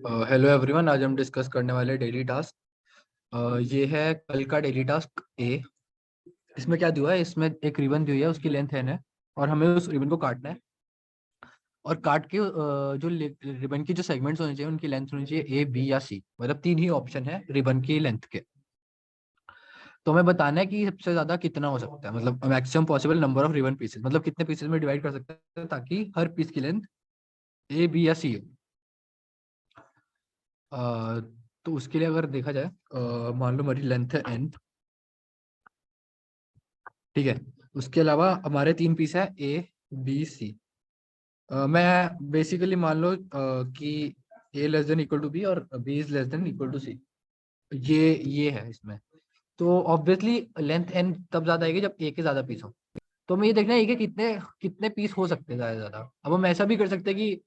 Hello everyone, आज हम discuss करने वाले डेली टास्क। ये है कल का डेली टास्क ए। इसमें क्या दिया है, इसमें एक रिबन दी हुई है, उसकी लेंथ है और हमें उस रिबन को काटना है। और काट के जो रिबन की जो सेगमेंट्स होने चाहिए उनकी लेंथ होनी चाहिए ए, बी या सी। मतलब तीन ही ऑप्शन है रिबन की लेंथ के। तो हमें बताना है कि सबसे ज्यादा कितना हो सकता है, मतलब maximum possible number of ribbon pieces, मतलब कितने पीसेस में डिवाइड कर सकते हैं ताकि हर पीस की लेंथ ए, बी या सी हो। अ, तो उसके लिए अगर देखा जाए, मान लो हमारी लेंथ है एन। ठीक है। उसके अलावा हमारे तीन पीस है ए, बी, सी। मैं बेसिकली मान लो कि A less than equal to B और B is less than equal to C. ये है इसमें। तो ऑब्वियसली लेंथ एन तब ज्यादा आएगी जब ए के ज्यादा पीस हो। तो हमें ये देखना है ए के कितने कितने पीस हो सकते हैं ज्यादा से ज्यादा। अब हम ऐसा भी कर सकते हैं कि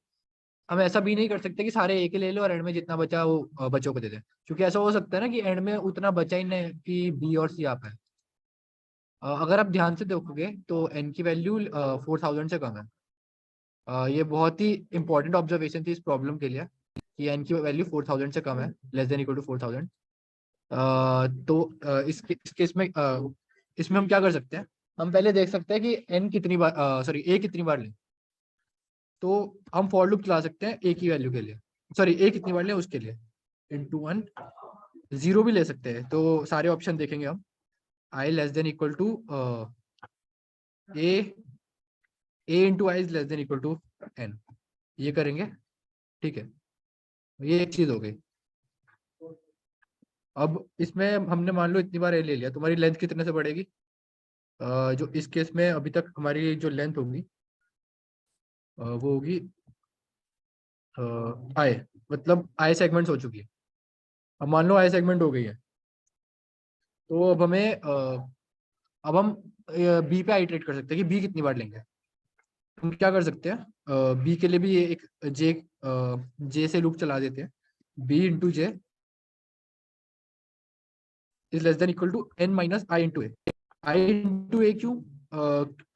हम ऐसा भी नहीं कर सकते कि सारे ए के ले लो और एंड में जितना बचा वो बच्चों को दे दें, क्योंकि ऐसा हो सकता है ना कि एंड में उतना बचा ही नहीं कि बी और सी आप है। अगर आप ध्यान से देखोगे तो एन की वैल्यू 4000 से कम है। ये बहुत ही इंपॉर्टेंट ऑब्जर्वेशन थी इस प्रॉब्लम के लिए कि एन की वैल्यू 4000 से कम है, लेस देन इक्वल टू 4000। तो इस केस में इसमें हम क्या कर सकते हैं, हम पहले देख सकते हैं कि एन कितनी बार सॉरी ए कितनी बार ले। तो हम फॉर लूप चला सकते हैं ए की वैल्यू के लिए, सॉरी ए कितनी बार ले उसके लिए, इंटू वन। जीरो भी ले सकते हैं, तो सारे ऑप्शन देखेंगे हम। I less than equal to A, A into I is less than equal to N, ये करेंगे। ठीक है, ये एक चीज हो गई। अब इसमें हमने मान लो इतनी बार ए ले लिया, तुम्हारी लेंथ कितने से बढ़ेगी? जो इस केस में अभी तक हमारी जो लेंथ होगी वो होगी आई, मतलब आई सेगमेंट्स हो चुकी है। अब मान लो आई सेगमेंट हो गई है, तो अब हमें अब हम बी पे आइटरेट कर सकते हैं कि बी कितनी बार लेंगे। हम क्या कर सकते हैं, बी के लिए भी ये एक जे जे से लूप चला देते हैं। B into J is less than equal to N minus I into A. I into A क्यों,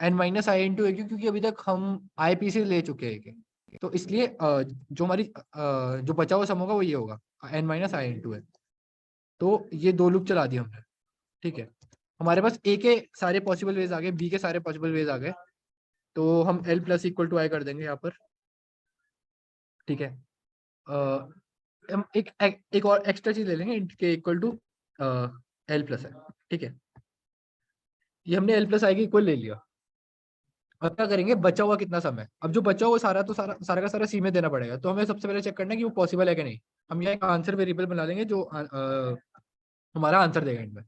N minus I into A क्यों, क्योंकि अभी तक हम आई पी से ले चुके हैं के। तो इसलिए जो हमारी जो बचा हुआ सम होगा वो ये होगा, एन माइनस आई इंटू ए। तो ये दो लूप चला दिए हमने। ठीक है, हमारे पास ए के सारे पॉसिबल वेज आ गए, बी के सारे पॉसिबल वेज आ गए। तो हम एल प्लस इक्वल टू आई कर देंगे यहाँ पर। ठीक है। हम एक और एक्स्ट्रा चीज ले लेंगे, इंट के इक्वल टू एल प्लस है। ठीक है, ये हमने एल प्लस आई के इक्वल ले लिया। अब क्या करेंगे, बचा हुआ कितना समय, अब जो बचा हुआ सारा तो सारा सारा का सारा सी में देना पड़ेगा। तो हमें सबसे पहले चेक करना है कि वो पॉसिबल है कि नहीं। हम यहाँ एक आंसर वेरिएबल बना लेंगे जो हमारा आंसर देगा एंड में।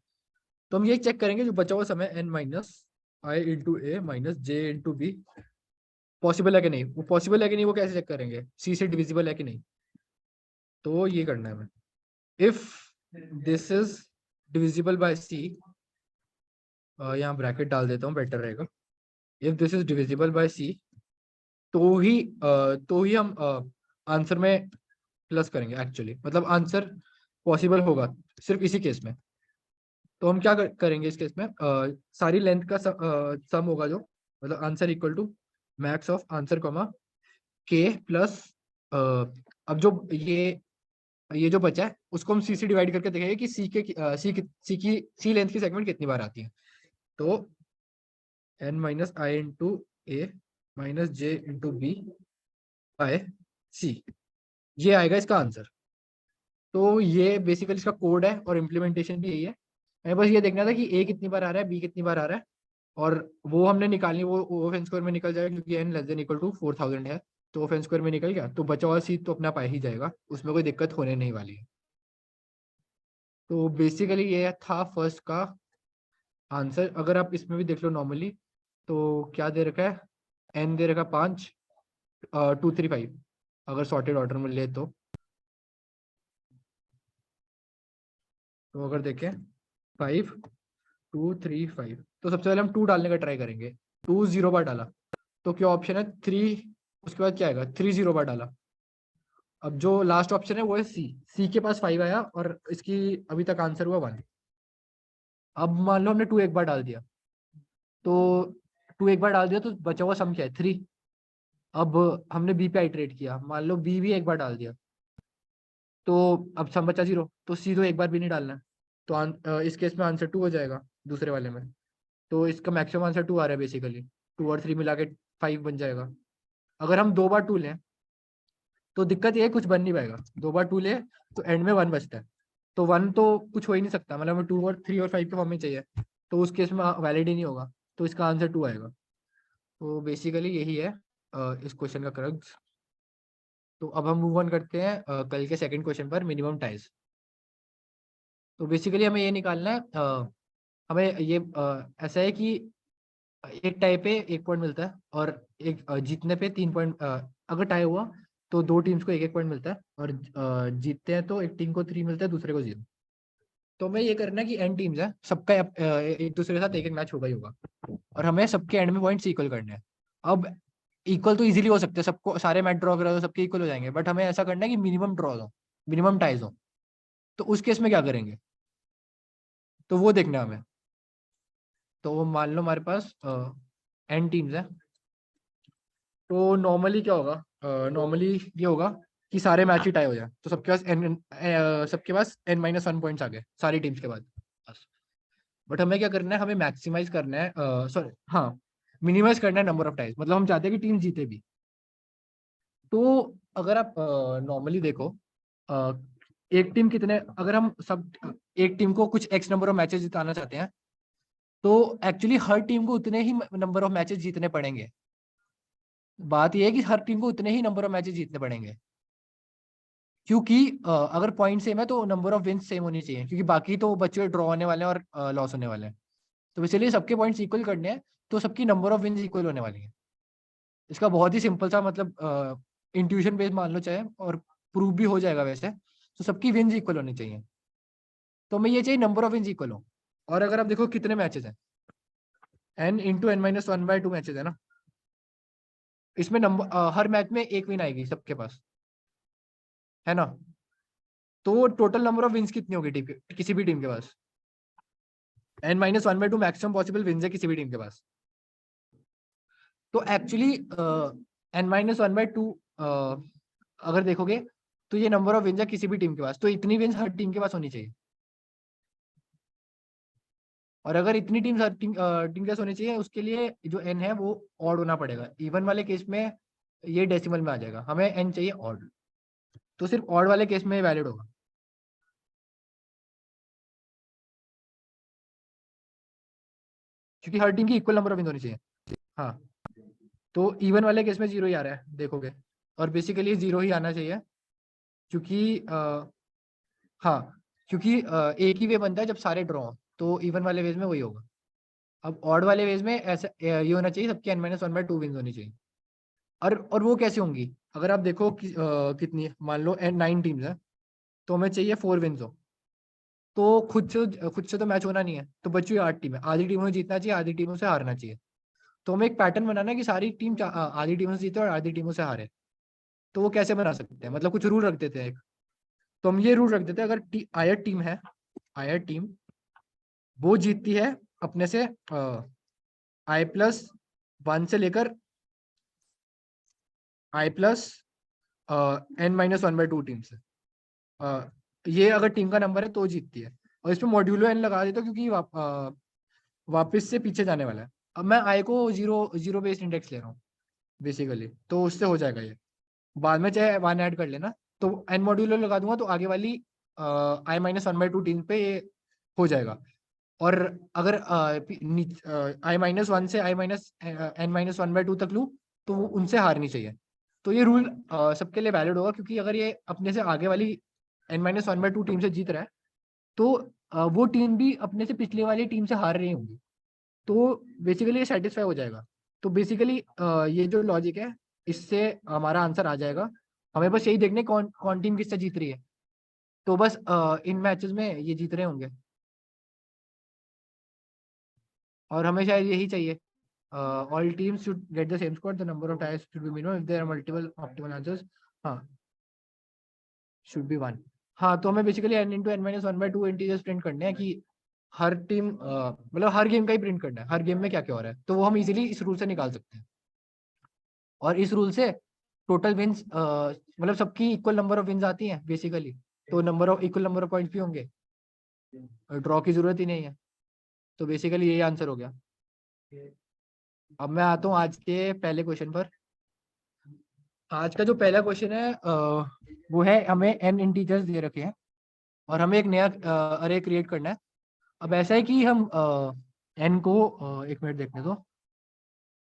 तो हम ये चेक करेंगे जो बचा हुआ समय N minus I into A minus J into B possible है कि नहीं। वो पॉसिबल है कि नहीं वो कैसे चेक करेंगे, सी से डिविजिबल है कि नहीं। तो ये करना है हमें, if this is divisible by C, यहाँ ब्रैकेट डाल देता हूँ बेटर रहेगा। If this is divisible by C, तो ही हम आंसर में प्लस करेंगे एक्चुअली, मतलब आंसर पॉसिबल होगा सिर्फ इसी केस में। तो हम क्या करेंगे इस केस में, सारी लेंथ का सम होगा जो, मतलब answer equal to max of answer comma के प्लस अब जो ये जो बचा है उसको हम सी से डिवाइड करके देखेंगे कि सी के सी लेंथ की सेगमेंट कितनी बार आती है। तो N minus I into A minus J into B bye सी, ये आएगा इसका आंसर। तो ये बेसिकली इसका कोड है और इम्प्लीमेंटेशन भी यही है। हमें बस ये देखना था कि ए कितनी बार आ रहा है, बी कितनी बार आ रहा है, और वो हमने निकालनी, वो ओफ एन स्क्वायर में निकल जाएगा क्योंकि N less than equal to 4000 है। तो ओफ एन स्क्वायर में निकल गया, तो बचा हुआ सी तो अपना पाया ही जाएगा, उसमें कोई दिक्कत होने नहीं वाली है। तो बेसिकली ये था फर्स्ट का आंसर। अगर आप इसमें भी देख लो नॉर्मली, तो क्या दे रखा है, एन दे रखा 5, 2 3 5, अगर सॉर्टेड ऑर्डर में ले तो अगर देखें 5 2 3 5, तो सबसे पहले हम 2 डालने का ट्राई करेंगे। 2 0 बार डाला, तो क्या ऑप्शन है 3, उसके बाद क्या आएगा 3 0 बार डाला। अब जो लास्ट ऑप्शन है वो है सी, सी के पास 5 आया और इसकी अभी तक आंसर हुआ 1। अब मान लो हमने 2 एक बार डाल दिया, तो 2 एक बार डाल दिया तो बचा हुआ सम क्या है 3। अब हमने बी पे आइटरेट किया, मान लो बी भी एक बार डाल दिया, तो अब सम बचा 0, तो सी तो एक बार भी नहीं डालना है। तो इस केस में आंसर 2 हो जाएगा दूसरे वाले में। तो इसका मैक्सिमम आंसर 2 आ रहा है बेसिकली। 2 और 3 मिला के 5 बन जाएगा। अगर हम 2 बार 2 लें तो दिक्कत ये है, कुछ बन नहीं पाएगा। 2 बार 2 ले तो एंड में 1 बचता है। तो 1 तो कुछ हो ही नहीं सकता, मतलब हमें 2 और 3 और 5 के फॉर्म में चाहिए। तो उस केस में वैलिड ही नहीं होगा। तो इसका आंसर 2 आएगा। तो बेसिकली यही है इस क्वेश्चन का क्रक्स। तो अब हम मूव ऑन करते हैं कल के सेकंड क्वेश्चन पर, मिनिमम टाइज। तो बेसिकली हमें ये निकालना है, हमें ये ऐसा है कि एक टाई पे 1 पॉइंट मिलता है, और एक जीतने पे 3 पॉइंट। अगर टाई हुआ तो 2 टीम्स को 1 पॉइंट मिलता है, और जीतते हैं तो एक टीम को 3 मिलता है, दूसरे को 0। तो हमें ये करना है कि एन टीम्स है, सबका एक दूसरे के साथ एक मैच होगा ही होगा, और हमें सबके एंड में पॉइंट्स इक्वल करने हैं। अब इक्वल तो इजीली हो सकते हैं, सबको सारे मैच ड्रॉ करा तो सबके इक्वल हो जाएंगे, बट हमें ऐसा करना है कि मिनिमम ड्रॉ हो, मिनिमम टाइज हो। तो उस केस में क्या करेंगे, तो वो देखना है हमें। तो मान लो हमारे पास एन टीम्स है, तो नॉर्मली क्या होगा, नॉर्मली ये होगा कि सारे मैच ही टाई हो जाए, तो सबके पास n-1 पॉइंट्स आ गए सारी टीम्स के बाद। बट हमें क्या करना है, हमें मैक्सिमाइज करना है, सॉरी हाँ, मिनिमाइज करना है नंबर ऑफ टाइम्स, मतलब हम चाहते हैं कि टीम जीते भी। तो अगर आप नॉर्मली देखो, अ, एक टीम कितने, अगर हम सब एक टीम को कुछ एक्स नंबर ऑफ मैचेस जिताना चाहते हैं, तो एक्चुअली हर टीम को उतने ही नंबर ऑफ मैचेस जीतने पड़ेंगे। बात यह है कि हर टीम को उतने ही नंबर ऑफ मैचेस जीतने पड़ेंगे, क्योंकि अगर पॉइंट सेम है तो नंबर ऑफ विन्स सेम होनी चाहिए, क्योंकि बाकी तो बच्चे ड्रॉ होने वाले हैं और लॉस होने वाले हैं। तो इसलिए सबके पॉइंट्स इक्वल करने हैं, तो सबकी नंबर ऑफ विन्स इक्वल होने वाली है। इसका बहुत ही सिंपल सा मतलब इंट्यूशन बेस्ड मान लो चाहे, और प्रूव भी हो जाएगा वैसे। तो सबकी विन्स इक्वल होनी चाहिए, तो हमें ये चाहिए नंबर ऑफ विन्स इक्वल हो। और अगर आप देखो कितने मैचेस हैं, n × n-1/2 मैचेस है ना, इसमें नंबर हर मैच में एक विन आएगी सबके पास, है ना। तो टोटल नंबर ऑफ विन्स कितनी होगी टीम के, किसी भी टीम के पास? n-1/2 मैक्सिमम पॉसिबल विन्स है किसी भी टीम के पास। तो एक्चुअली n-1/2 अगर देखोगे तो ये नंबर ऑफ विन्स है किसी भी टीम के पास, तो इतनी विन्स हर टीम के पास होनी चाहिए। और अगर इतनी टीम हर टीम टीम के पास होनी चाहिए, उसके लिए जो n है वो ऑड होना पड़ेगा। इवन वाले केस में ये डेसिमल में आ जाएगा, हमें n चाहिए ऑड, तो सिर्फ ऑड वाले केस में वैलिड होगा, क्योंकि हर टीम की इक्वल नंबर ऑफ विन होनी चाहिए। हाँ, तो इवन वाले केस में 0 ही आ रहा है देखोगे, और बेसिकली 0 ही आना चाहिए, क्योंकि हाँ, क्योंकि एक ही वे बनता है जब सारे ड्रॉ हो, तो इवन वाले वेज में वही होगा। अब ऑड वाले वेज में ऐसा ये होना चाहिए, सबकी n-1/2 विन होनी चाहिए। और वो कैसे होंगी, अगर आप देखो कितनी मान लो 9 टीम्स है, तो हमें चाहिए 4 विन्स हो। तो खुद से तो मैच होना नहीं है, तो बची हुई 8 टीम है, आधी टीमों से जीतना चाहिए, आधी टीमों से हारना चाहिए। तो हमें एक पैटर्न बनाना है कि सारी टीम आधी टीमों से जीते और आधी टीमों से हारे। तो वो कैसे बना सकते हैं, मतलब कुछ रूल रख देते हैं एक। तो हम ये रूल रख देते हैं, अगर आयर टीम है, आयर टीम वो जीतती है अपने से i+1 से लेकर i+n-1/2 टीम से। ये अगर टीम का नंबर है तो जीतती है, और इसमें मॉड्यूलो n लगा देता हूं, क्योंकि वापस से पीछे जाने वाला है। अब मैं आई को जीरो जीरो बेस्ड इंडेक्स ले रहा हूँ बेसिकली, तो उससे हो जाएगा ये। बाद में चाहे 1 ऐड कर लेना, तो n मॉड्यूलो लगा दूंगा तो आगे वाली i-1/2 टीम पे ये हो जाएगा। और अगर i-1 से n-1/2 तक लूँ, तो वो उनसे हारनी चाहिए। तो ये रूल सबके लिए वैलिड होगा, क्योंकि अगर ये अपने से आगे वाली n-1/2 टीम से जीत रहा है, तो वो टीम भी अपने से पिछले वाली टीम से हार रही होंगी, तो बेसिकली ये सेटिस्फाई हो जाएगा। तो बेसिकली ये जो लॉजिक है, इससे हमारा आंसर आ जाएगा। हमें बस यही देखने कौन कौन टीम किससे जीत रही है, तो बस इन मैचेस में ये जीत रहे होंगे, और हमें शायद यही चाहिए। All teams should get the same score, the number of times should be minimum, if there are multiple optimal answers, हाँ, शुड बी 1। हाँ, तो हमें basically n × n-1/2 integers print करने हैं, कि हर टीम मतलब हर गेम का ही प्रिंट करना है, हर गेम में क्या क्या हो रहा है, तो वो हम इजीली इस रूल से निकाल सकते हैं। और इस रूल से टोटल विन्स मतलब सबकी इक्वल नंबर ऑफ विन्स आती हैं बेसिकली। तो number of equal number of point भी होंगे, ड्रॉ की जरूरत ही नहीं है। तो बेसिकली यही आंसर हो गया। अब मैं आता हूँ आज के पहले क्वेश्चन पर। आज का जो पहला क्वेश्चन है वो है, हमें n इंटीजर्स दे रखे हैं और हमें एक नया अरे क्रिएट करना है। अब ऐसा है कि हम n को एक मिनट देखने दो।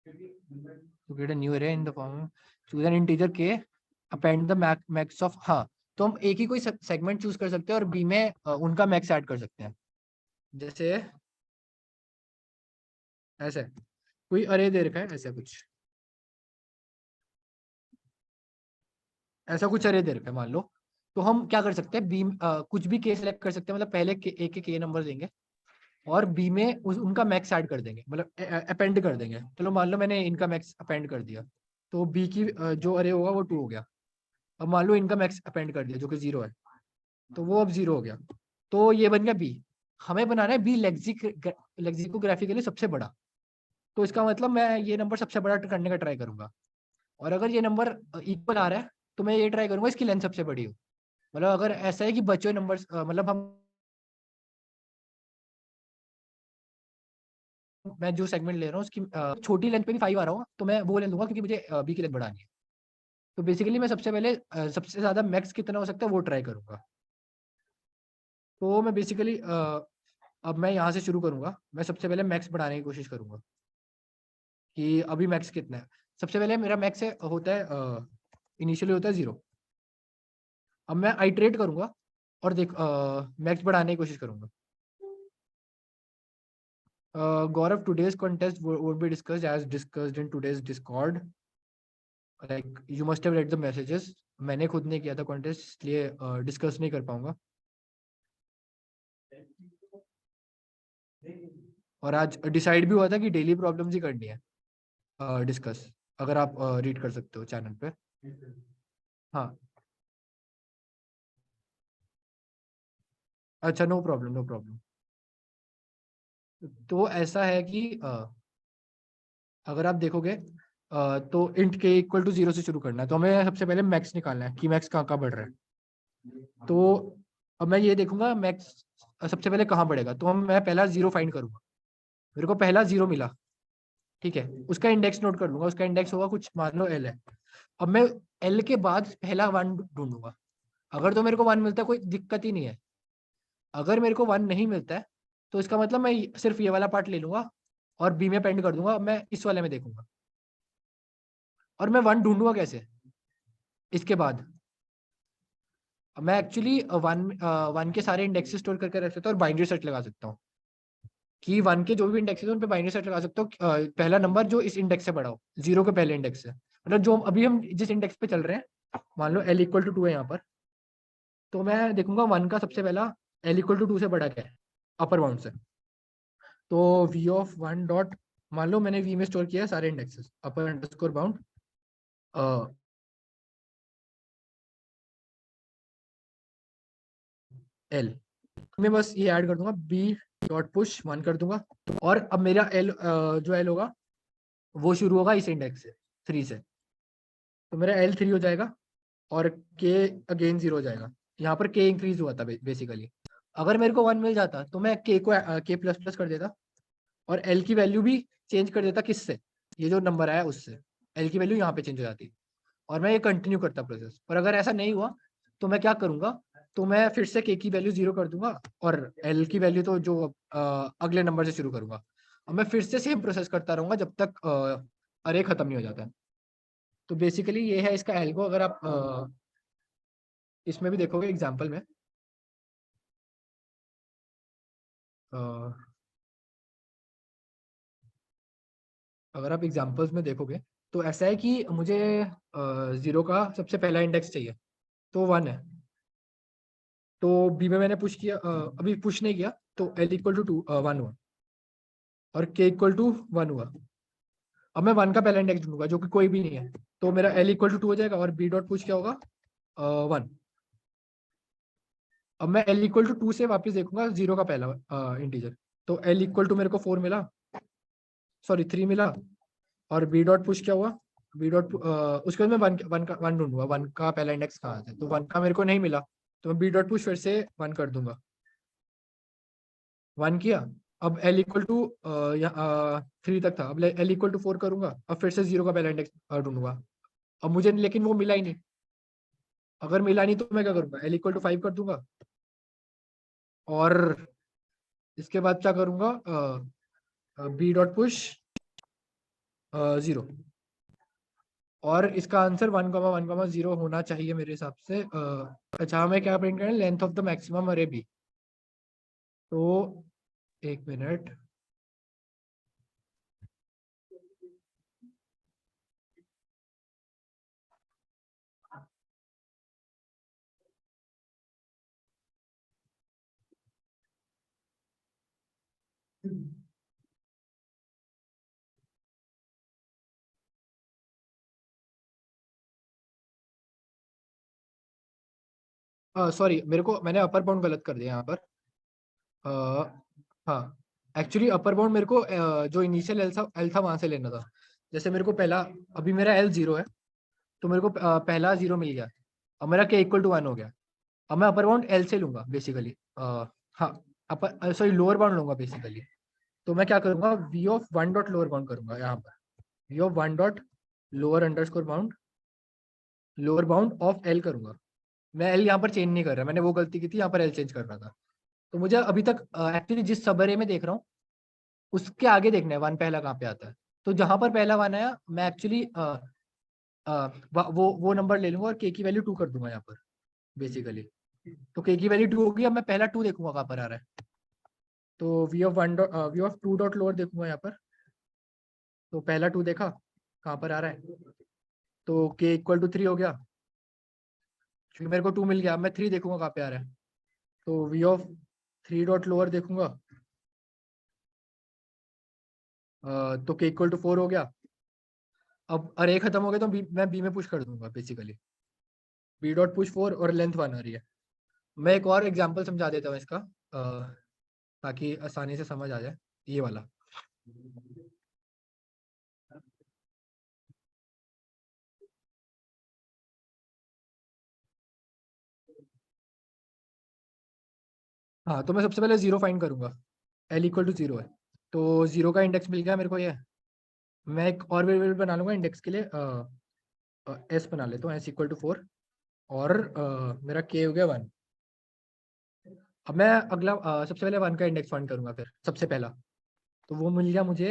to create a new array in the form choose an integer k append the max of, हाँ तो हम एक ही कोई सेगमेंट चूज कर सकते हैं और बी में उनका मैक्स ऐड कर सकते हैं। जैसे ऐसे कोई अरे दे रखा है, ऐसा कुछ अरे दे रखा है मान लो। तो हम क्या कर सकते हैं, बी कुछ भी के सिलेक्ट कर सकते हैं, मतलब पहले एक के नंबर देंगे और बी में उनका मैक्स ऐड कर देंगे, मतलब अपेंड कर देंगे। चलो मान लो मैंने इनका मैक्स अपेंड कर दिया, तो बी की जो अरे होगा वो 2 हो गया। अब मान लो इनका मैक्स अपेंड कर दिया जो कि 0 है, तो वो अब 0 हो गया। तो ये बन गया बी। हमें बनाना है बी लेक्सिकोग्राफिकली सबसे बड़ा। तो इसका मतलब मैं ये नंबर सबसे बड़ा करने का ट्राई करूंगा, और अगर ये नंबर इक्वल आ रहा है तो मैं ये ट्राई करूंगा इसकी लेंथ सबसे बड़ी हो। मतलब अगर ऐसा है कि बचे हुए नंबर, मतलब हम, मैं जो सेगमेंट ले रहा हूँ उसकी छोटी लेंथ पे भी 5 आ रहा हूँ तो मैं वो ले लूंगा क्योंकि मुझे बी की लेंथ बढ़ानी है। तो बेसिकली मैं सबसे पहले सबसे ज्यादा मैक्स कितना हो सकता है वो ट्राई करूंगा। तो मैं बेसिकली अब मैं यहाँ से शुरू करूंगा। मैं सबसे पहले मैक्स बढ़ाने की कोशिश करूंगा कि अभी मैक्स कितना है। सबसे पहले मेरा मैक्स है होता है इनिशियली होता है 0। अब मैं आइट्रेट करूंगा और देख मैक्स बढ़ाने की कोशिश करूंगा। Gaurav, today's contest would be discussed as discussed in today's Discord. Like you must have read the messages. मैंने खुद नहीं किया था कॉन्टेस्ट, इसलिए डिस्कस नहीं कर पाऊंगा। और आज डिसाइड भी हुआ था कि डेली प्रॉब्लम्स ही करनी है डिस्कस, अगर आप रीड कर सकते हो चैनल पे। हाँ अच्छा, नो प्रॉब्लम नो प्रॉब्लम। तो ऐसा है कि अगर आप देखोगे तो इंट के इक्वल टू 0 से शुरू करना है, तो हमें सबसे पहले मैक्स निकालना है कि मैक्स कहाँ कहाँ बढ़ रहा है। तो अब मैं ये देखूंगा मैक्स सबसे पहले कहाँ बढ़ेगा, तो मैं पहला 0 फाइंड करूंगा। मेरे को पहला 0 मिला, ठीक है, उसका इंडेक्स नोट कर लूंगा। उसका इंडेक्स होगा कुछ, मान लो एल है। अब मैं एल के बाद पहला 1 ढूंढूंगा। अगर तो मेरे को 1 मिलता है कोई दिक्कत ही नहीं है। अगर मेरे को 1 नहीं मिलता है तो इसका मतलब मैं सिर्फ ये वाला पार्ट ले लूंगा और बी में पेंड कर दूंगा। अब मैं इस वाले में देखूंगा और मैं 1 ढूंढूंगा कैसे इसके बाद। मैं एक्चुअली 1 के सारे इंडेक्स स्टोर करके रख सकता हूँ और बाइनरी सर्च लगा सकता हूँ कि 1 के जो भी इंडेक्स है उन पे बाइनरी सर्च लगा सकता हूँ। पहला नंबर जो इस इंडेक्स से बड़ा हो, 0 के पहले इंडेक्स से, मतलब जो अभी हम जिस इंडेक्स पे चल रहे हैं, मान लो एल इक्वल टू 2 है यहाँ पर, तो मैं देखूंगा 1 का सबसे पहला एल इक्वल टू 2 से बड़ा क्या है अपर बाउंड से। तो वी ऑफ 1 डॉट, मान लो मैंने वी में स्टोर किया है सारे इंडेक्सेस अपर अंडरस्कोर बाउंड एल, मैं बस ये ऐड कर दूंगा बी डॉट पुश 1 कर दूंगा। और अब मेरा एल जो एल होगा वो शुरू होगा इस इंडेक्स से 3 से, तो मेरा एल 3 हो जाएगा और के अगेन 0 हो जाएगा। यहाँ पर के इंक्रीज हुआ था बेसिकली। अगर मेरे को 1 मिल जाता तो मैं के को के प्लस प्लस कर देता और एल की वैल्यू भी चेंज कर देता, किससे, ये जो नंबर आया उससे एल की वैल्यू यहाँ पे चेंज हो जाती और मैं ये कंटिन्यू करता प्रोसेस। पर अगर ऐसा नहीं हुआ तो मैं क्या करूंगा, तो मैं फिर से के की वैल्यू 0 कर दूंगा और एल की वैल्यू तो जो अगले नंबर से शुरू करूंगा। और मैं फिर से सेम प्रोसेस करता रहूंगा जब तक अरे खत्म नहीं हो जाता है। तो बेसिकली ये है इसका एल्गो। अगर आप इसमें भी देखोगे एग्जाम्पल में, अ, अगर आप एग्जाम्पल्स में देखोगे तो ऐसा है कि मुझे 0 का सबसे पहला इंडेक्स चाहिए, तो 1 है। तो बी में मैंने पुश किया, अभी पुश नहीं किया, तो एल इक्वल टू 1 हुआ और के इक्वल टू 1 हुआ। अब मैं 1 का पहला इंडेक्स ढूंढूंगा जो कि कोई भी नहीं है, तो मेरा एल इक्वल टू 2 हो जाएगा और बी डॉट पुश क्या होगा 1। अब मैं एल इक्वल टू 2 से वापस देखूंगा 0 का पहला इंटीजर, तो एल इक्वल टू मेरे को 4 मिला, सॉरी 3 मिला। और बी डॉट पुश क्या हुआ, बी डॉट उसके बाद मैं वन का वन ढूंढूंगा, 1 का पहला इंडेक्स कहाँ है, तो 1 का मेरे को नहीं मिला। तो मैं बी डॉट पुश फिर से 1 कर दूंगा, 1 किया। अब एल इक्वल टू 3 तक था, अब एल इक्वल टू 4 करूंगा, अब फिर से 0 का पहला इंडेक्स ढूंढूंगा। अब मुझे लेकिन वो मिला ही नहीं। अगर मिला नहीं तो मैं क्या करूंगा, एल इक्वल टू 5 कर दूंगा, और इसके बाद क्या करूंगा, बी डॉट पुश 0। और इसका आंसर 1,1,0 होना चाहिए मेरे हिसाब से। अच्छा, हमें क्या प्रिंट करना है, लेंथ ऑफ द मैक्सिमम अरे बी। तो एक मिनट, सॉरी, मैंने अपर बाउंड गलत कर दिया यहाँ पर। अ, हाँ, एक्चुअली अपर बाउंड मेरे को जो इनिशियल एल था वहां से लेना था। जैसे मेरे को पहला, अभी मेरा एल 0 है, तो मेरे को पहला 0 मिल गया। अब मेरा के इक्वल टू 1 हो गया। अब मैं अपर बाउंड एल से लूंगा बेसिकली। हाँ, अपर सॉरी लोअर बाउंड लूंगा बेसिकली। तो मैं क्या करूंगा, V of 1 dot lower bound करूंगा यहाँ पर। V of 1 dot lower underscore bound, lower bound of L करूंगा। मैं एल यहाँ पर चेंज नहीं कर रहा, मैंने वो गलती की थी, यहाँ पर एल चेंज कर रहा था। तो मुझे अभी तक एक्चुअली जिस सबअरे में देख रहा हूँ उसके आगे देखना है 1 पहला कहाँ पे आता है। तो जहां पर पहला 1 आया, मैं एक्चुअली वो नंबर ले लूंगा और के की वैल्यू 2 कर दूंगा यहाँ पर बेसिकली। तो के की वैल्यू 2 होगी। अब मैं पहला 2 देखूंगा कहाँ पर आ रहा है। तो V of 1 dot V of 2 dot lower देखूंगा यहाँ पर। तो पहला 2 देखा कहाँ पर आ रहा है, तो के इक्वल टू 3 हो गया, क्योंकि मेरे को 2 मिल गया। अब मैं 3 देखूंगा कहाँ पे आ रहा है। तो वी ऑफ 3 डॉट लोअर देखूंगा, तो के इक्वल टू 4 हो गया। अब अरे खत्म हो गया, तो मैं बी में पुश कर दूंगा बेसिकली। बी डॉट पुश 4 और लेंथ 1 आ रही है। मैं एक और एग्जांपल समझा देता हूँ इसका, ताकि आसानी से समझ आ जाए, ये वाला। हाँ, तो मैं सबसे पहले 0 फाइंड करूंगा, एल इक्वल टू 0 है। तो 0 का इंडेक्स मिल गया मेरे को ये। मैं एक और वेरिएबल बना लूंगा इंडेक्स के लिए, एस बना लेता हूँ, एस इक्वल टू 4। और मेरा के हो गया 1। अब मैं अगला सबसे पहले 1 का इंडेक्स फाइंड करूंगा फिर सबसे पहला। तो वो मिल गया मुझे,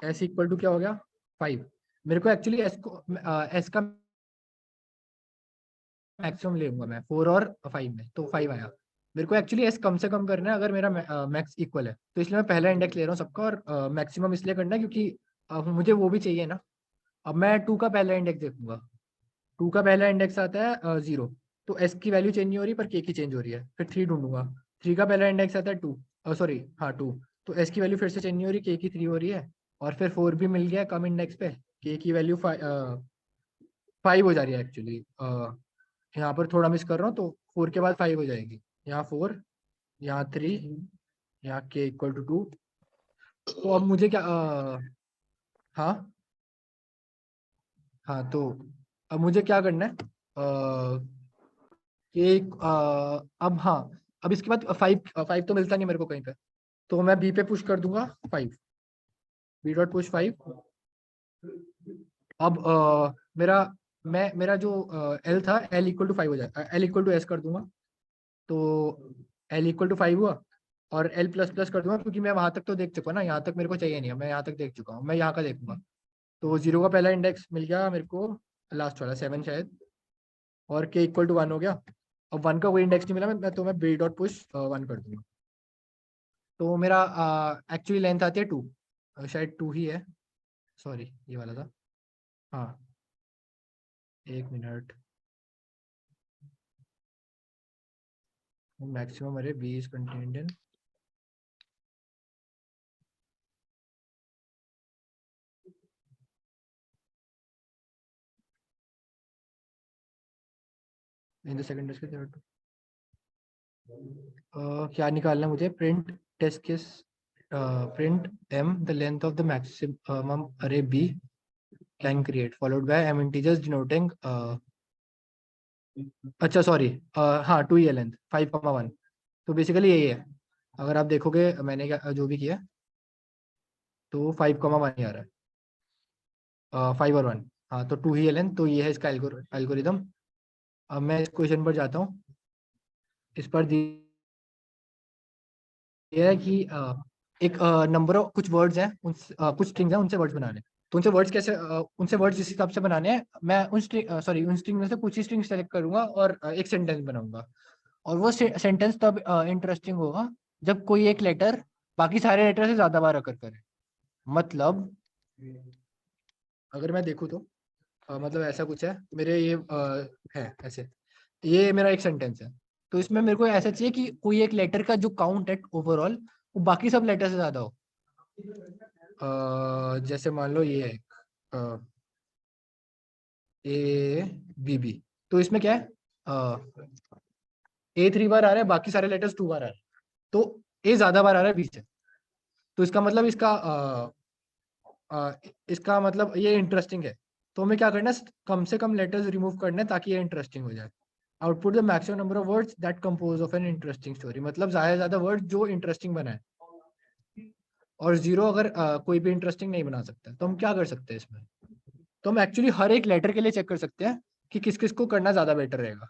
एस इक्वल टू क्या हो गया, 5। मेरे को एक्चुअली एस को एस का मैक्सिमम ले लूंगा मैं 4 और 5 में, तो 5 आया। मेरे को एक्चुअली एस कम से कम करना है अगर मेरा मैक्स इक्वल है, तो इसलिए मैं पहला इंडेक्स ले रहा हूँ सबका, और मैक्सिमम इसलिए करना है क्योंकि मुझे वो भी चाहिए ना। अब मैं 2 का पहला इंडेक्स देखूंगा। 2 का पहला इंडेक्स आता है 0। तो एस की वैल्यू चेंज नहीं हो रही पर के की चेंज हो रही है। फिर 3 ढूंढूंगा। 3 का पहला इंडेक्स आता है 2, सॉरी हाँ 2। तो एस की वैल्यू फिर से चेंज नहीं हो रही, के की 3 हो रही है। और फिर 4 भी मिल गया कम इंडेक्स पे, के की वैल्यू 5 हो जा रही है एक्चुअली। यहाँ पर थोड़ा मिस कर रहा हूँ, तो 4 के बाद 5 हो जाएगी। यहाँ 4, यहाँ 3, यहाँ के इक्वल टू 2। तो अब मुझे क्या हाँ, हाँ, तो अब मुझे क्या करना है, एक अब हाँ, अब इसके बाद 5 तो मिलता नहीं मेरे को कहीं पे। तो मैं बी पे पुश कर दूंगा 5, बी डॉट पुश 5। अब मेरा जो एल था, एल इक्वल टू 5 हो जाए, एल इक्वल टू एस कर दूंगा। तो एल इक्वल टू 5 हुआ, और एल प्लस प्लस कर दूंगा क्योंकि मैं वहां तक तो देख चुका ना, यहाँ तक मेरे को चाहिए नहीं है, मैं यहाँ तक देख चुका हूँ, मैं यहाँ का देखूंगा। तो 0 का पहला इंडेक्स मिल गया मेरे को, लास्ट वाला 7 शायद, और के इक्वल टू 1 हो गया। अब 1 का कोई इंडेक्स नहीं मिला, तो मैं बी डॉट पुश 1 कर दूंगा। तो मेरा एक्चुअली लेंथ आती है 2, शायद 2 ही है, सॉरी ये वाला था। हाँ, एक मिनट, मैक्सिमम अरे B is contained in the second के थर्ड। क्या निकालना है मुझे, print test case, print m the length of the maximum array b can create followed by m integers denoting अच्छा सॉरी, हाँ 2 ही है लेंथ, 5,1। तो बेसिकली यही है, अगर आप देखोगे मैंने क्या जो भी किया, तो 5,1 ही आ रहा है, 5 और 1। हाँ तो 2 ही है लेंथ, तो ये है इसका एल्गोरिदम। अब मैं इस क्वेश्चन पर जाता हूँ। इस पर ये है कि एक नंबर ऑफ कुछ वर्ड्स हैं, कुछ स्ट्रिंग्स हैं, उनसे वर्ड्स बनाने हैं। तो उनसे वर्ड्स कैसे, उनसे वर्ड्स जिस हिसाब से बनाने हैं, मैं उन स्ट्रिंग में से कुछ ही स्ट्रिंग सेलेक्ट करूंगा और एक सेंटेंस बनाऊंगा। और वो सेंटेंस तब इंटरेस्टिंग होगा जब कोई एक लेटर बाकी सारे लेटर से ज्यादा बार अकर करे। मतलब अगर मैं देखूँ तो मतलब ऐसा कुछ है, मेरे ये है ऐसे, ये मेरा एक सेंटेंस है। तो इसमें मेरे को ऐसा चाहिए कि कोई एक लेटर का जो काउंट है ओवरऑल, वो बाकी सब लेटर से ज्यादा हो। जैसे मान लो ये है ए बी बी। तो इसमें क्या है, ए 3 बार आ रहा है, बाकी सारे लेटर्स 2 बार आ रहे हैं। तो ए ज्यादा बार आ रहा है बी से। तो इसका मतलब इसका मतलब ये इंटरेस्टिंग है। तो हमें क्या करना है, कम से कम लेटर्स रिमूव करने हैं ताकि ये इंटरेस्टिंग हो जाए। Output the maximum number of words that compose of an interesting story, मतलब ज्यादा से ज्यादा वर्ड जो इंटरेस्टिंग बनाए। और जीरो अगर कोई भी इंटरेस्टिंग नहीं बना सकता। तो हम क्या कर सकते हैं इसमें, तो हम एक्चुअली हर एक लेटर के लिए चेक कर सकते हैं कि किस किस को करना ज्यादा बेटर रहेगा।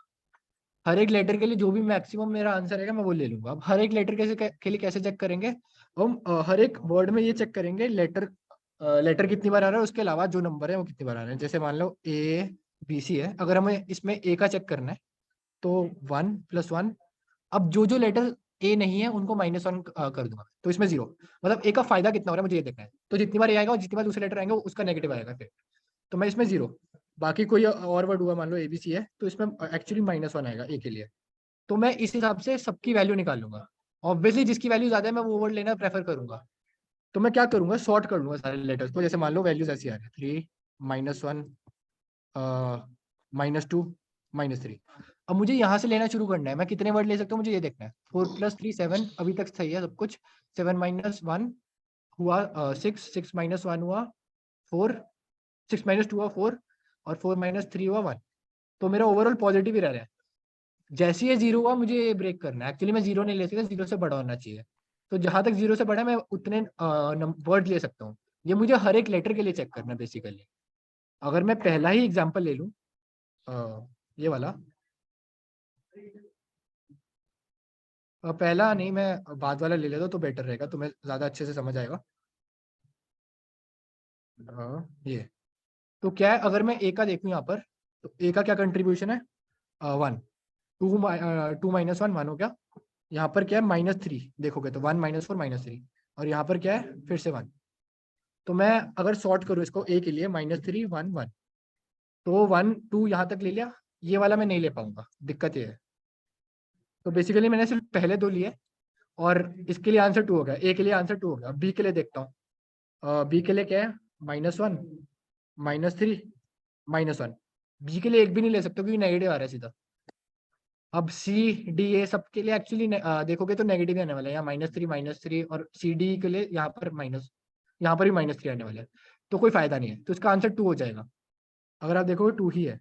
हर एक लेटर के लिए जो भी मैक्सिमम मेरा आंसर रहेगा मैं वो ले लूंगा। अब हर एक लेटर के लिए कैसे चेक करेंगे, हम हर एक वर्ड में ये चेक करेंगे लेटर कितनी बार आ रहा है, उसके अलावा जो नंबर है वो कितनी बार आ रहे हैं। जैसे मान लो ए बी सी है, अगर हमें इसमें ए का चेक करना है तो 1 + 1। अब जो जो लेटर ए नहीं है उनको -1 कर दूंगा, तो इसमें 0। मतलब ए का फायदा कितना हो रहा है मुझे ये देखना है। तो जितनी बार ए आएगा और जितनी बार दूसरे लेटर आएंगे उसका नेगेटिव आएगा फिर। तो मैं इसमें 0। बाकी कोई और वर्ड हुआ, मान लो ए बी सी है, तो इसमें एक्चुअली -1 आएगा ए के लिए। तो मैं इस हिसाब से सबकी वैल्यू निकालूंगा। ऑब्वियसली जिसकी वैल्यू ज्यादा है मैं वो वर्ड लेना प्रेफर करूंगा। तो मैं क्या करूंगा, शॉर्ट कर लूंगा सारे लेटर्स को। जैसे मान लो वैल्यूज ऐसी आ रही है, 3 -1 -2 -3। अब मुझे यहाँ से लेना शुरू करना है, मैं कितने वर्ड ले सकता हूँ मुझे ये देखना है। 4 + 3 7, अभी तक सही है सब कुछ। 7 - 1 हुआ 6, 6 - 1 हुआ 4, 6 - 2 हुआ 4, और 4 - 3 हुआ 1। तो मेरा ओवरऑल पॉजिटिव ही रह रहा है। जैसे ये 0 हुआ मुझे ये ब्रेक करना है। एक्चुअली मैं 0 नहीं ले सकता, 0 से बड़ा होना चाहिए। तो जहां तक 0 से बड़ा है मैं उतने वर्ड ले सकता हूँ। ये मुझे हर एक लेटर के लिए चेक करना है बेसिकली। अगर मैं पहला ही एग्जाम्पल ले लूँ, ये वाला, पहला नहीं, मैं बाद वाला ले लेता हूं तो बेटर रहेगा, तुम्हें ज्यादा अच्छे से समझ आएगा। ये तो क्या है, अगर मैं ए का देखूं यहाँ पर, तो ए का क्या कंट्रीब्यूशन है, 1। 2 - 1 हो गया। यहाँ पर क्या है, -3 देखोगे तो 1 - 4 -3। और यहाँ पर क्या है, फिर से 1। तो मैं अगर सॉर्ट करूँ इसको ए के लिए, -3 1 1, तो 1 2 यहाँ तक ले लिया। ये वाला मैं नहीं ले पाऊंगा, दिक्कत ये है। तो बेसिकली मैंने सिर्फ पहले दो लिए, और इसके लिए आंसर 2 हो गया, ए के लिए आंसर 2 हो गया। बी के लिए देखता हूँ, बी के लिए क्या है, -1 -3 -1। बी के लिए एक भी नहीं ले सकते क्योंकि नेगेटिव आ रहा है सीधा। अब सी डी ए सब के लिए एक्चुअली देखोगे तो नेगेटिव आने वाला है, यहाँ -3 -3, और सी डी के लिए यहाँ पर यहाँ पर भी -3 आने वाला है। तो कोई फायदा नहीं है, तो इसका आंसर 2 हो जाएगा। अगर आप देखोगे 2 ही है।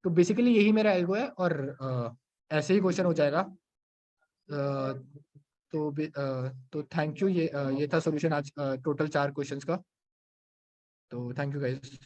तो बेसिकली यही मेरा एल्गो है, और ऐसे ही क्वेश्चन हो जाएगा। तो थैंक यू। ये था सोल्यूशन आज टोटल 4 क्वेश्चंस का। तो थैंक यू गाइस।